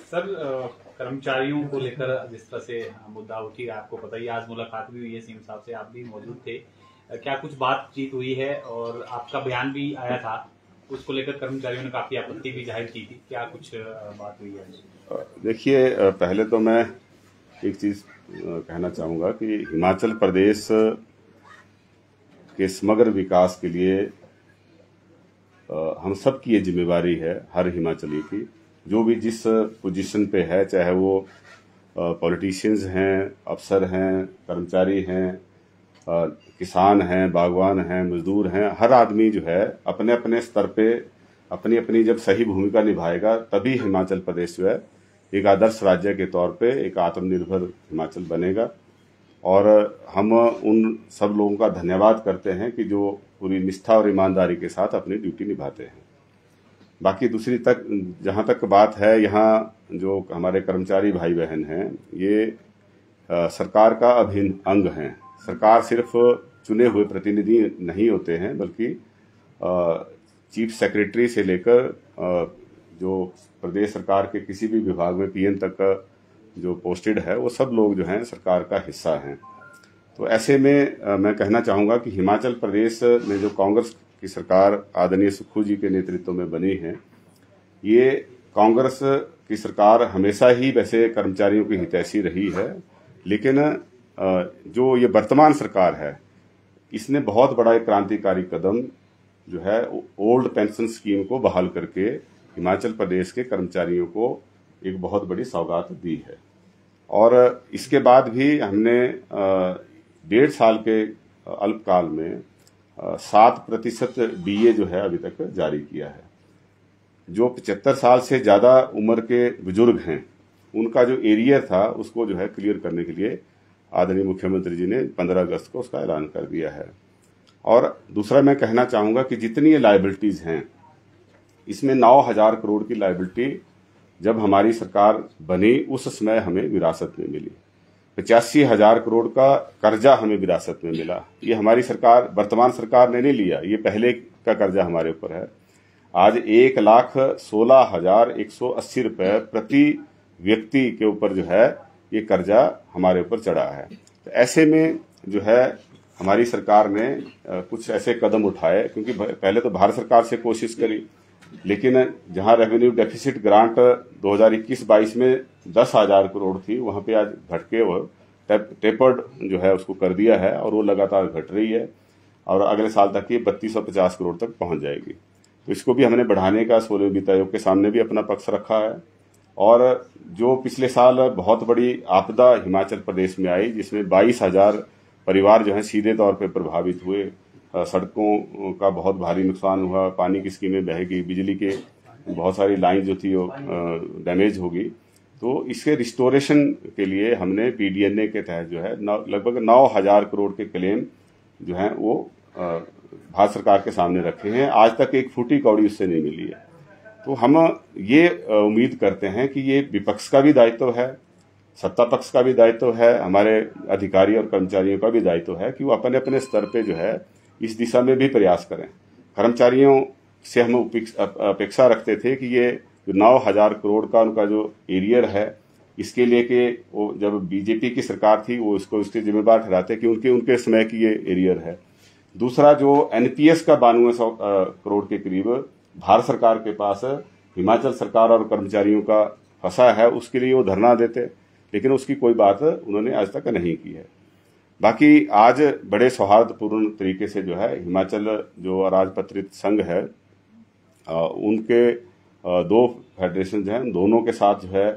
Sir, कर्मचारियों को लेकर जिस तरह से मुद्दा उठी, आपको पता ही, आज मुलाकात भी हुई है सीएम साहब से, आप भी मौजूद थे। क्या कुछ बातचीत हुई है? और आपका बयान भी आया था, उसको लेकर कर्मचारियों ने काफी आपत्ति भी जाहिर की थी। क्या कुछ बात हुई है? देखिए, पहले तो मैं एक चीज कहना चाहूंगा कि हिमाचल प्रदेश के समग्र विकास के लिए हम सब की ये जिम्मेवारी है, हर हिमाचली की। जो भी जिस पोजीशन पे है, चाहे वो पॉलिटिशियंस हैं, अफसर हैं, कर्मचारी हैं, किसान हैं, बागवान हैं, मजदूर हैं, हर आदमी जो है अपने अपने स्तर पे अपनी अपनी जब सही भूमिका निभाएगा, तभी हिमाचल प्रदेश जो है एक आदर्श राज्य के तौर पे एक आत्मनिर्भर हिमाचल बनेगा। और हम उन सब लोगों का धन्यवाद करते हैं कि जो पूरी निष्ठा और ईमानदारी के साथ अपनी ड्यूटी निभाते हैं। बाकी दूसरी तक जहाँ तक बात है, यहाँ जो हमारे कर्मचारी भाई बहन हैं, ये सरकार का अभिन्न अंग हैं। सरकार सिर्फ चुने हुए प्रतिनिधि नहीं होते हैं, बल्कि चीफ सेक्रेटरी से लेकर जो प्रदेश सरकार के किसी भी विभाग में पीएन तक का जो पोस्टेड है, वो सब लोग जो हैं सरकार का हिस्सा हैं। तो ऐसे में मैं कहना चाहूँगा कि हिमाचल प्रदेश में जो कांग्रेस की सरकार आदरणीय सुक्खू जी के नेतृत्व में बनी है, ये कांग्रेस की सरकार हमेशा ही वैसे कर्मचारियों की हितैषी रही है, लेकिन जो ये वर्तमान सरकार है, इसने बहुत बड़ा एक क्रांतिकारी कदम जो है ओल्ड पेंशन स्कीम को बहाल करके हिमाचल प्रदेश के कर्मचारियों को एक बहुत बड़ी सौगात दी है। और इसके बाद भी हमने 1.5 साल के अल्पकाल में 7% डीए जो है अभी तक जारी किया है। जो 75 साल से ज्यादा उम्र के बुजुर्ग हैं, उनका जो एरियर था उसको जो है क्लियर करने के लिए आदरणीय मुख्यमंत्री जी ने 15 अगस्त को उसका ऐलान कर दिया है। और दूसरा मैं कहना चाहूंगा कि जितनी ये लायबिलिटीज हैं, इसमें 9,000 करोड़ की लायबिलिटी जब हमारी सरकार बनी उस समय हमें विरासत में मिली। 85,000 करोड़ का कर्जा हमें विरासत में मिला। ये हमारी सरकार, वर्तमान सरकार ने नहीं लिया, ये पहले का कर्जा हमारे ऊपर है। आज 1,16,180 रुपए प्रति व्यक्ति के ऊपर जो है ये कर्जा हमारे ऊपर चढ़ा है। तो ऐसे में जो है हमारी सरकार ने कुछ ऐसे कदम उठाए, क्योंकि पहले तो भारत सरकार से कोशिश करी, लेकिन जहां रेवेन्यू डेफिसिट ग्रांट 2021-22 में 10,000 करोड़ थी, वहां पे आज घट के वो टेपर्ड जो है उसको कर दिया है, और वो लगातार घट रही है, और अगले साल तक ये 3250 करोड़ तक पहुंच जाएगी। तो इसको भी हमने बढ़ाने का 16वें वित्त आयोग के सामने भी अपना पक्ष रखा है। और जो पिछले साल बहुत बड़ी आपदा हिमाचल प्रदेश में आई, जिसमें 22,000 परिवार जो है सीधे तौर पर प्रभावित हुए, सड़कों का बहुत भारी नुकसान हुआ, पानी की स्कीमें बह गई, बिजली के बहुत सारी लाइन जो थी वो डैमेज हो गई। तो इसके रिस्टोरेशन के लिए हमने पीडीएनए के तहत जो है लगभग 9,000 करोड़ के क्लेम जो है वो भारत सरकार के सामने रखे हैं। आज तक एक फूटी कौड़ी उससे नहीं मिली है। तो हम ये उम्मीद करते हैं कि ये विपक्ष का भी दायित्व है, सत्ता पक्ष का भी दायित्व है, हमारे अधिकारी और कर्मचारियों का भी दायित्व है कि वो अपने अपने स्तर पे जो है इस दिशा में भी प्रयास करें। कर्मचारियों से हम अपेक्षा रखते थे कि ये जो 9,000 करोड़ का उनका जो एरियर है, इसके लिए कि वो जब बीजेपी की सरकार थी वो इसको इसके जिम्मेदार ठहराते कि उनके समय की ये एरियर है। दूसरा, जो एनपीएस का 9200 करोड़ के करीब भारत सरकार के पास हिमाचल सरकार और कर्मचारियों का फंसा है, उसके लिए वो धरना देते, लेकिन उसकी कोई बात उन्होंने आज तक नहीं की है। बाकी आज बड़े सौहार्दपूर्ण तरीके से जो है हिमाचल जो अराजपत्रित संघ है, उनके 2 फेडरेशन हैं, दोनों के साथ जो है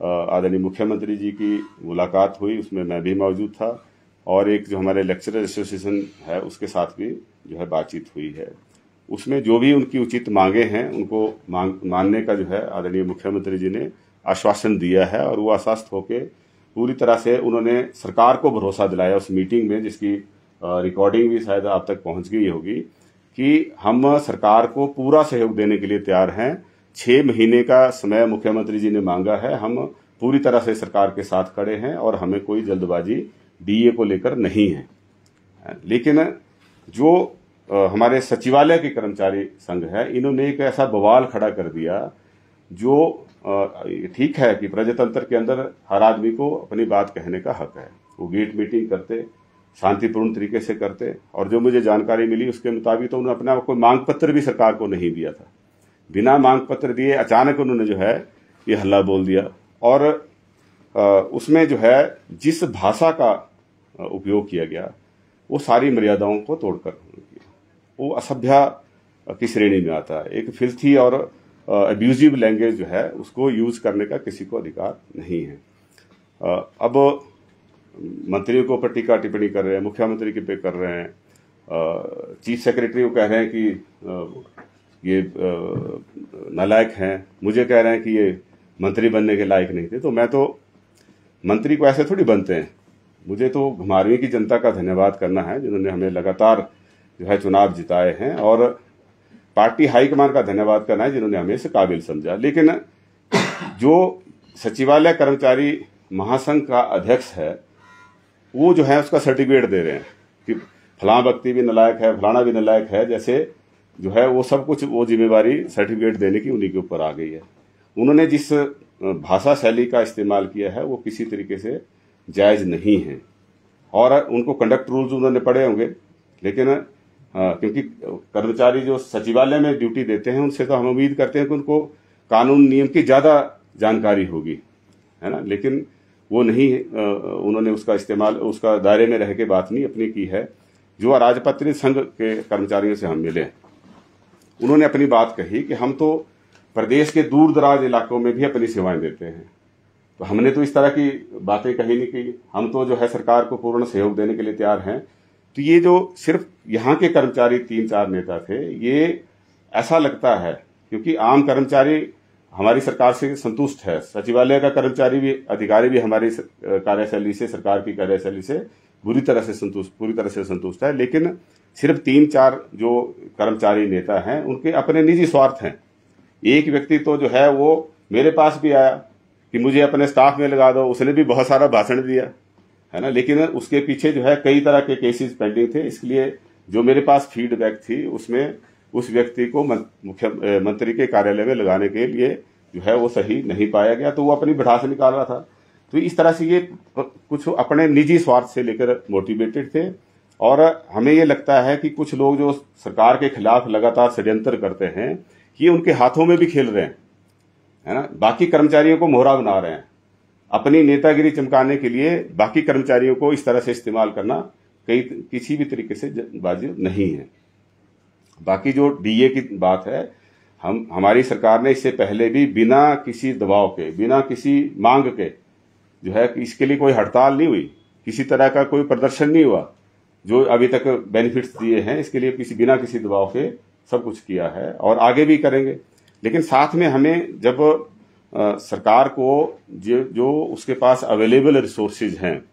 आदरणीय मुख्यमंत्री जी की मुलाकात हुई, उसमें मैं भी मौजूद था। और एक जो हमारे लेक्चरर एसोसिएशन है उसके साथ भी जो है बातचीत हुई है। उसमें जो भी उनकी उचित मांगे हैं उनको मानने का जो है आदरणीय मुख्यमंत्री जी ने आश्वासन दिया है, और वो आश्वस्त होके पूरी तरह से उन्होंने सरकार को भरोसा दिलाया उस मीटिंग में, जिसकी रिकॉर्डिंग भी शायद आप तक पहुंच गई होगी, कि हम सरकार को पूरा सहयोग देने के लिए तैयार हैं। 6 महीने का समय मुख्यमंत्री जी ने मांगा है, हम पूरी तरह से सरकार के साथ खड़े हैं और हमें कोई जल्दबाजी डीए को लेकर नहीं है। लेकिन जो हमारे सचिवालय के कर्मचारी संघ है, इन्होंने एक ऐसा बवाल खड़ा कर दिया जो ठीक है कि प्रजातंत्र के अंदर हर आदमी को अपनी बात कहने का हक है। वो गेट मीटिंग करते, शांतिपूर्ण तरीके से करते, और जो मुझे जानकारी मिली उसके मुताबिक तो उन्होंने अपना कोई मांग पत्र भी सरकार को नहीं दिया था। बिना मांग पत्र दिए अचानक उन्होंने जो है ये हल्ला बोल दिया, और उसमें जो है जिस भाषा का उपयोग किया गया वो सारी मर्यादाओं को तोड़कर किया। वो असभ्य की श्रेणी में आता है। एक फिल्थी और अब्यूजिव लैंग्वेज जो है उसको यूज करने का किसी को अधिकार नहीं है। अब मंत्रियों के ऊपर टीका टिप्पणी कर रहे हैं, मुख्यमंत्री के पे कर रहे हैं, चीफ सेक्रेटरी को कह रहे हैं कि ये नालायक हैं, मुझे कह रहे हैं कि ये मंत्री बनने के लायक नहीं थे। तो मैं तो मंत्री को ऐसे थोड़ी बनते हैं। मुझे तो घुमारवीं की जनता का धन्यवाद करना है जिन्होंने हमें लगातार जो है चुनाव जिताए हैं, और पार्टी हाईकमान का धन्यवाद करना है जिन्होंने हमें इस काबिल समझा। लेकिन जो सचिवालय कर्मचारी महासंघ का अध्यक्ष है वो जो है उसका सर्टिफिकेट दे रहे हैं कि फलां व्यक्ति भी नालायक है, फलाना भी नालायक है, जैसे जो है वो सब कुछ वो जिम्मेवारी सर्टिफिकेट देने की उन्हीं के ऊपर आ गई है। उन्होंने जिस भाषा शैली का इस्तेमाल किया है वो किसी तरीके से जायज नहीं है, और उनको कंडक्ट रूल्स उन्होंने पढ़े होंगे, लेकिन क्योंकि कर्मचारी जो सचिवालय में ड्यूटी देते हैं उनसे तो हम उम्मीद करते हैं कि उनको कानून नियम की ज्यादा जानकारी होगी, है ना, लेकिन वो नहीं। उन्होंने उसका इस्तेमाल उसका दायरे में रह के बात नहीं अपनी की है। जो अराजपत्रित संघ के कर्मचारियों से हम मिले, उन्होंने अपनी बात कही कि हम तो प्रदेश के दूर दराज इलाकों में भी अपनी सेवाएं देते हैं, तो हमने तो इस तरह की बातें कही नहीं की। हम तो जो है सरकार को पूर्ण सहयोग देने के लिए तैयार हैं। तो ये जो सिर्फ यहाँ के कर्मचारी 3-4 नेता थे, ये ऐसा लगता है क्योंकि आम कर्मचारी हमारी सरकार से संतुष्ट है, सचिवालय का कर्मचारी भी, अधिकारी भी हमारी कार्यशैली से, सरकार की कार्यशैली से पूरी तरह से संतुष्ट है। लेकिन सिर्फ 3-4 जो कर्मचारी नेता हैं उनके अपने निजी स्वार्थ हैं। एक व्यक्ति तो जो है वो मेरे पास भी आया कि मुझे अपने स्टाफ में लगा दो, उसने भी बहुत सारा भाषण दिया, है ना, लेकिन उसके पीछे जो है कई तरह के केसेस पेंडिंग थे। इसलिए जो मेरे पास फीडबैक थी उसमें उस व्यक्ति को मुख्यमंत्री के कार्यालय में लगाने के लिए जो है वो सही नहीं पाया गया, तो वो अपनी भड़ास निकाल रहा था। तो इस तरह से ये कुछ अपने निजी स्वार्थ से लेकर मोटिवेटेड थे, और हमें ये लगता है कि कुछ लोग जो सरकार के खिलाफ लगातार षड्यंत्र करते हैं ये उनके हाथों में भी खेल रहे हैं, है ना। बाकी कर्मचारियों को मोहरा बना रहे हैं, अपनी नेतागिरी चमकाने के लिए बाकी कर्मचारियों को इस तरह से इस्तेमाल करना किसी भी तरीके से वाजिब नहीं है। बाकी जो डीए की बात है, हमारी सरकार ने इससे पहले भी बिना किसी दबाव के, बिना किसी मांग के जो है, इसके लिए कोई हड़ताल नहीं हुई, किसी तरह का कोई प्रदर्शन नहीं हुआ, जो अभी तक बेनिफिट्स दिए हैं इसके लिए बिना किसी दबाव के सब कुछ किया है और आगे भी करेंगे। लेकिन साथ में हमें जब सरकार को जो उसके पास अवेलेबल रिसोर्सेज हैं,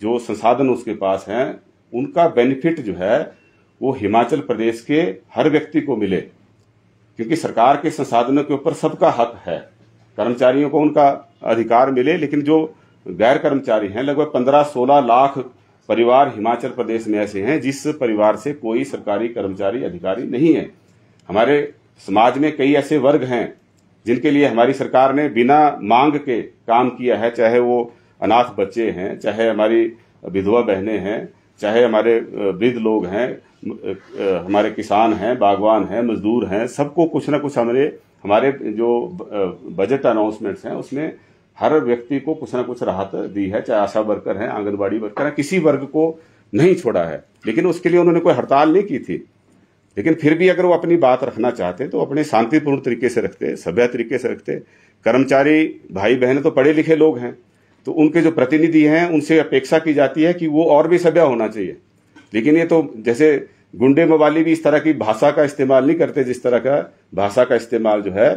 जो संसाधन उसके पास हैं, उनका बेनिफिट जो है वो हिमाचल प्रदेश के हर व्यक्ति को मिले, क्योंकि सरकार के संसाधनों के ऊपर सबका हक है। कर्मचारियों को उनका अधिकार मिले, लेकिन जो गैर कर्मचारी हैं, लगभग 15-16 लाख परिवार हिमाचल प्रदेश में ऐसे हैं जिस परिवार से कोई सरकारी कर्मचारी अधिकारी नहीं है। हमारे समाज में कई ऐसे वर्ग हैं जिनके लिए हमारी सरकार ने बिना मांग के काम किया है, चाहे वो अनाथ बच्चे हैं, चाहे हमारी विधवा बहनें हैं, चाहे हमारे वृद्ध लोग हैं, हमारे किसान हैं, बागवान हैं, मजदूर हैं, सबको कुछ ना कुछ हमारे जो बजट अनाउंसमेंट्स हैं उसमें हर व्यक्ति को कुछ ना कुछ राहत दी है, चाहे आशा वर्कर हैं, आंगनबाड़ी वर्कर हैं, किसी वर्ग को नहीं छोड़ा है। लेकिन उसके लिए उन्होंने कोई हड़ताल नहीं की थी। लेकिन फिर भी अगर वो अपनी बात रखना चाहते तो अपने शांतिपूर्ण तरीके से रखते, सभ्य तरीके से रखते। कर्मचारी भाई बहन तो पढ़े लिखे लोग हैं, तो उनके जो प्रतिनिधि हैं उनसे अपेक्षा की जाती है कि वो और भी सभ्य होना चाहिए। लेकिन ये तो जैसे गुंडे मवाली भी इस तरह की भाषा का इस्तेमाल नहीं करते जिस तरह का भाषा का इस्तेमाल जो है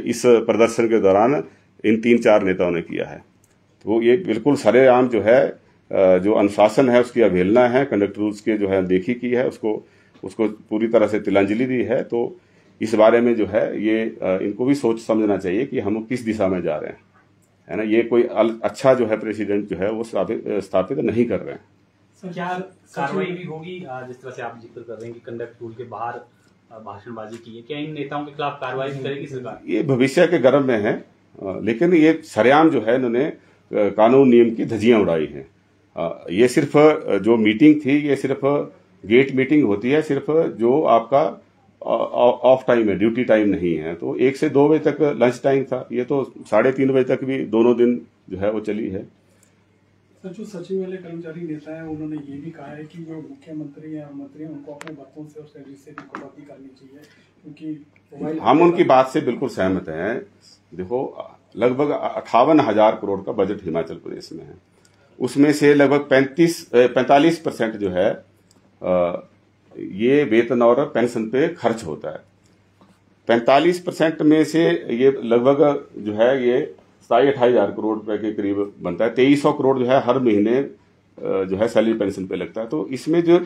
इस प्रदर्शन के दौरान इन 3-4 नेताओं ने किया है। तो ये बिल्कुल सरेआम जो है जो अनुशासन है उसकी अवहेलना है, कंडक्ट रूल्स के जो है देखी की है, उसको पूरी तरह से तिलांजलि दी है। तो इस बारे में जो है ये इनको भी सोच समझना चाहिए कि हम किस दिशा में जा रहे हैं, है ना। ये कोई अच्छा जो है प्रेसिडेंट जो है वो स्थापित नहीं कर रहे हैं। क्या कार्रवाई भी होगी जिस तरह से आप जिक्र कर रहे हैं कि कंडक्ट रूल के बाहर भाषणबाजी की है, क्या इन नेताओं के खिलाफ कार्रवाई करेगी सरकार? ये भविष्य के गर्भ में है, लेकिन ये सरेआम जो है इन्होंने कानून नियम की धज्जियां उड़ाई हैं। ये सिर्फ जो मीटिंग थी, ये सिर्फ गेट मीटिंग होती है, सिर्फ जो आपका ऑफ टाइम है, ड्यूटी टाइम नहीं है। तो 1 से 2 बजे तक लंच टाइम था, ये तो 3:30 बजे तक भी दोनों दिन जो है वो चली है। सर, जो सचिवालय कर्मचारी नेता है उन्होंने ये भी कहा है कि जो मुख्यमंत्री या मंत्री हैं उनको अपने भत्तों से और सैलरी से भी कटौती करनी चाहिए, क्योंकि हम उनकी बात से बिल्कुल सहमत हैं। देखो, लगभग 58,000 करोड़ का बजट हिमाचल प्रदेश में है, उसमें से लगभग 45% जो है ये वेतन और पेंशन पे खर्च होता है। 45% में से ये लगभग जो है ये 27-28 करोड़ रुपए के करीब बनता है। 2300 करोड़ जो है हर महीने जो है सैलरी पेंशन पे लगता है। तो इसमें जो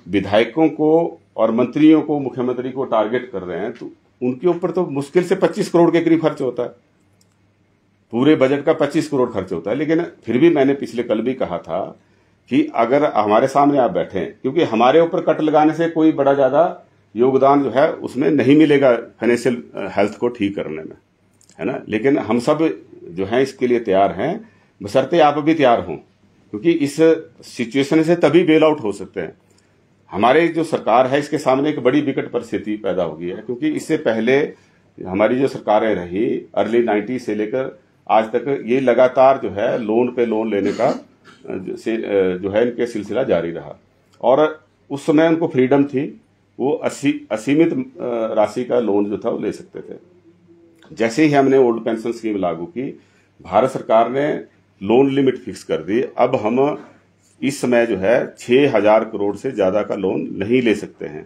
विधायकों को और मंत्रियों को मुख्यमंत्री को टारगेट कर रहे हैं, तो उनके ऊपर तो मुश्किल से 25 करोड़ के करीब खर्च होता है। पूरे बजट का 25 करोड़ खर्च होता है। लेकिन फिर भी मैंने पिछले कल भी कहा था कि अगर हमारे सामने आप बैठे, क्योंकि हमारे ऊपर कट लगाने से कोई बड़ा ज्यादा योगदान जो है उसमें नहीं मिलेगा फाइनेंशियल हेल्थ को ठीक करने में, है ना। लेकिन हम सब जो है इसके लिए तैयार हैं, बशर्ते आप भी तैयार हों, क्योंकि इस सिचुएशन से तभी बेल आउट हो सकते हैं। हमारे जो सरकार है इसके सामने एक बड़ी विकट परिस्थिति पैदा हो गई है, क्योंकि इससे पहले हमारी जो सरकारें रही अर्ली 90 से लेकर आज तक, ये लगातार जो है लोन पे लोन लेने का जो है इनके सिलसिला जारी रहा। और उस समय उनको फ्रीडम थी, वो असीमित राशि का लोन जो था वो ले सकते थे। जैसे ही हमने ओल्ड पेंशन स्कीम लागू की, भारत सरकार ने लोन लिमिट फिक्स कर दी। अब हम इस समय जो है 6,000 करोड़ से ज्यादा का लोन नहीं ले सकते हैं।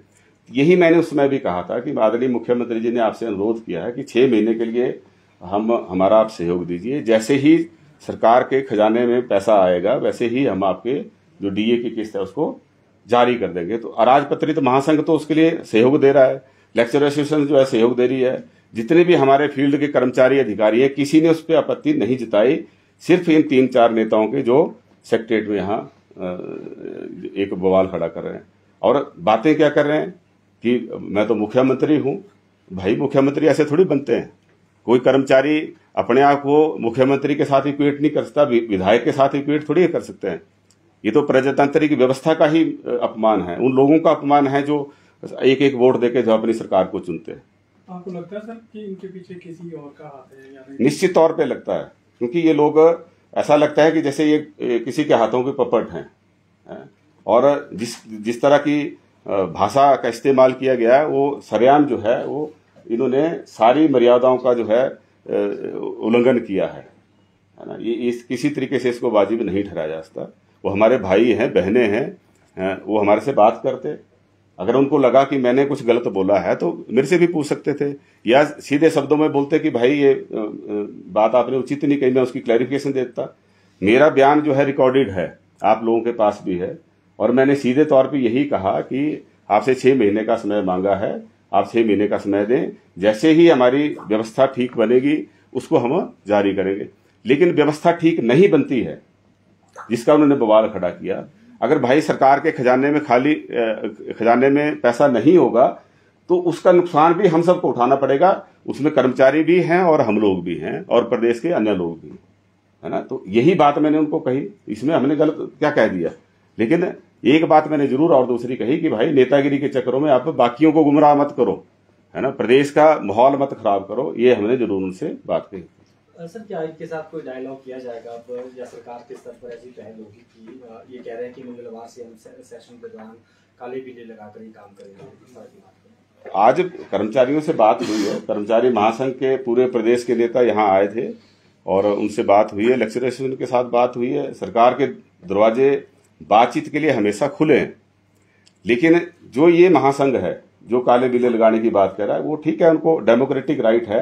यही मैंने उस समय भी कहा था कि आदरणीय मुख्यमंत्री जी ने आपसे अनुरोध किया है कि 6 महीने के लिए हमारा आप सहयोग दीजिए। जैसे ही सरकार के खजाने में पैसा आएगा, वैसे ही हम आपके जो डीए की किस्त है उसको जारी कर देंगे। तो अराजपत्रित महासंघ तो उसके लिए सहयोग दे रहा है, लेक्चर एसोसिएशन जो है सहयोग दे रही है, जितने भी हमारे फील्ड के कर्मचारी अधिकारी हैं, किसी ने उस पर आपत्ति नहीं जताई। सिर्फ इन 3-4 नेताओं के जो सेक्रेटरीट में यहाँ एक बवाल खड़ा कर रहे हैं और बातें क्या कर रहे हैं कि मैं तो मुख्यमंत्री हूं। भाई, मुख्यमंत्री ऐसे थोड़ी बनते हैं। कोई कर्मचारी अपने आप को मुख्यमंत्री के साथ इक्वेट नहीं कर सकता, विधायक के साथ इक्वेट थोड़ी कर सकते हैं। ये तो प्रजातंत्र की व्यवस्था का ही अपमान है, उन लोगों का अपमान है जो एक वोट देके जो अपनी सरकार को चुनते हैं। आपको लगता है सर कि इनके पीछे किसी और का हाथ है या नहीं? निश्चित तौर पे लगता है, क्योंकि ये लोग, ऐसा लगता है कि जैसे ये किसी के हाथों के पपट हैं। और जिस तरह की भाषा का इस्तेमाल किया गया है, वो सरेआम जो है वो इन्होंने सारी मर्यादाओं का जो है उल्लंघन किया है ना। ये किसी तरीके से इसको वाजिब नहीं ठहराया जा सकता। वो हमारे भाई हैं, बहनें हैं, वो हमारे से बात करते। अगर उनको लगा कि मैंने कुछ गलत बोला है तो मेरे से भी पूछ सकते थे, या सीधे शब्दों में बोलते कि भाई ये बात आपने उचित नहीं कही, मैं उसकी क्लैरिफिकेशन देता। मेरा बयान जो है रिकॉर्डेड है, आप लोगों के पास भी है, और मैंने सीधे तौर पे यही कहा कि आपसे 6 महीने का समय मांगा है, आप 6 महीने का समय दें, जैसे ही हमारी व्यवस्था ठीक बनेगी उसको हम जारी करेंगे। लेकिन व्यवस्था ठीक नहीं बनती है, जिसका उन्होंने बवाल खड़ा किया। अगर भाई सरकार के खजाने में पैसा नहीं होगा तो उसका नुकसान भी हम सबको उठाना पड़ेगा। उसमें कर्मचारी भी हैं और हम लोग भी हैं और प्रदेश के अन्य लोग भी, है ना। तो यही बात मैंने उनको कही, इसमें हमने गलत क्या कह दिया। लेकिन एक बात मैंने जरूर और दूसरी कही कि भाई नेतागिरी के चक्करों में आप बाकियों को गुमराह मत करो, है ना, प्रदेश का माहौल मत खराब करो। ये हमने जरूर उनसे बात कही। सर, क्या इनके साथ कोई डायलॉग किया जाएगा अब, या सरकार के स्तर पर ऐसी पहल होगी कि ये कह रहे हैं कि मंगलवार से हम सेशन के दौरान काले बिल्ले लगाकर ही काम करेंगे? आज कर्मचारियों से बात हुई है, कर्मचारी महासंघ के पूरे प्रदेश के नेता यहाँ आए थे और उनसे बात हुई है, लेक्चर एसोसिएशन के साथ बात हुई है। सरकार के दरवाजे बातचीत के लिए हमेशा खुले हैं। लेकिन जो ये महासंघ है जो काले बिल्ले लगाने की बात कर रहा है, वो ठीक है, उनको डेमोक्रेटिक राइट है,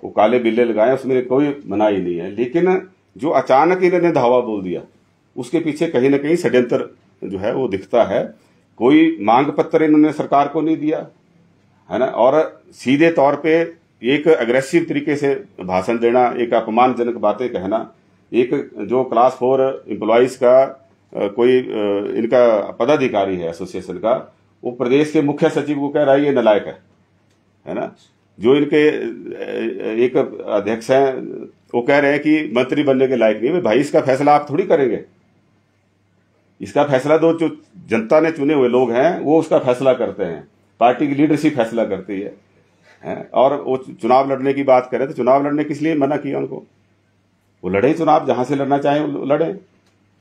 वो काले बिल्ले लगाए, उसमें कोई मनाही नहीं है। लेकिन जो अचानक इन्होंने धावा बोल दिया, उसके पीछे कहीं ना कहीं षड्यंत्र जो है वो दिखता है। कोई मांग पत्र इन्होंने सरकार को नहीं दिया, है ना, और सीधे तौर पे एक अग्रेसिव तरीके से भाषण देना, एक अपमानजनक बातें कहना। एक जो क्लास 4 एम्प्लॉइज का कोई इनका पदाधिकारी है एसोसिएशन का, वो प्रदेश के मुख्य सचिव को कह रहा है ये नालायक है। है ना। जो इनके एक अध्यक्ष हैं वो कह रहे हैं कि मंत्री बनने के लायक नहीं है। भाई इसका फैसला आप थोड़ी करेंगे, इसका फैसला तो जो जनता ने चुने हुए लोग हैं वो उसका फैसला करते हैं, पार्टी की लीडरशिप फैसला करती है। और वो चुनाव लड़ने की बात करें तो चुनाव लड़ने किस लिए मना किया उनको? वो लड़े चुनाव, जहां से लड़ना चाहे वो लड़े,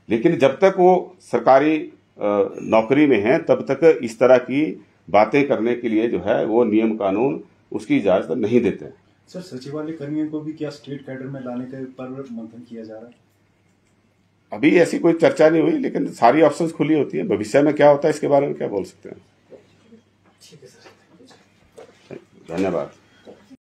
लेकिन जब तक वो सरकारी नौकरी में हैं तब तक इस तरह की बातें करने के लिए जो है वो नियम कानून उसकी इजाजत नहीं देते हैं। सर, सचिवालय कर्मियों को भी क्या स्टेट कैडर में लाने के पर मंथन किया जा रहा है? अभी ऐसी कोई चर्चा नहीं हुई, लेकिन सारी ऑप्शंस खुली होती है। भविष्य में क्या होता है इसके बारे में क्या बोल सकते हैं। ठीक है सर, धन्यवाद।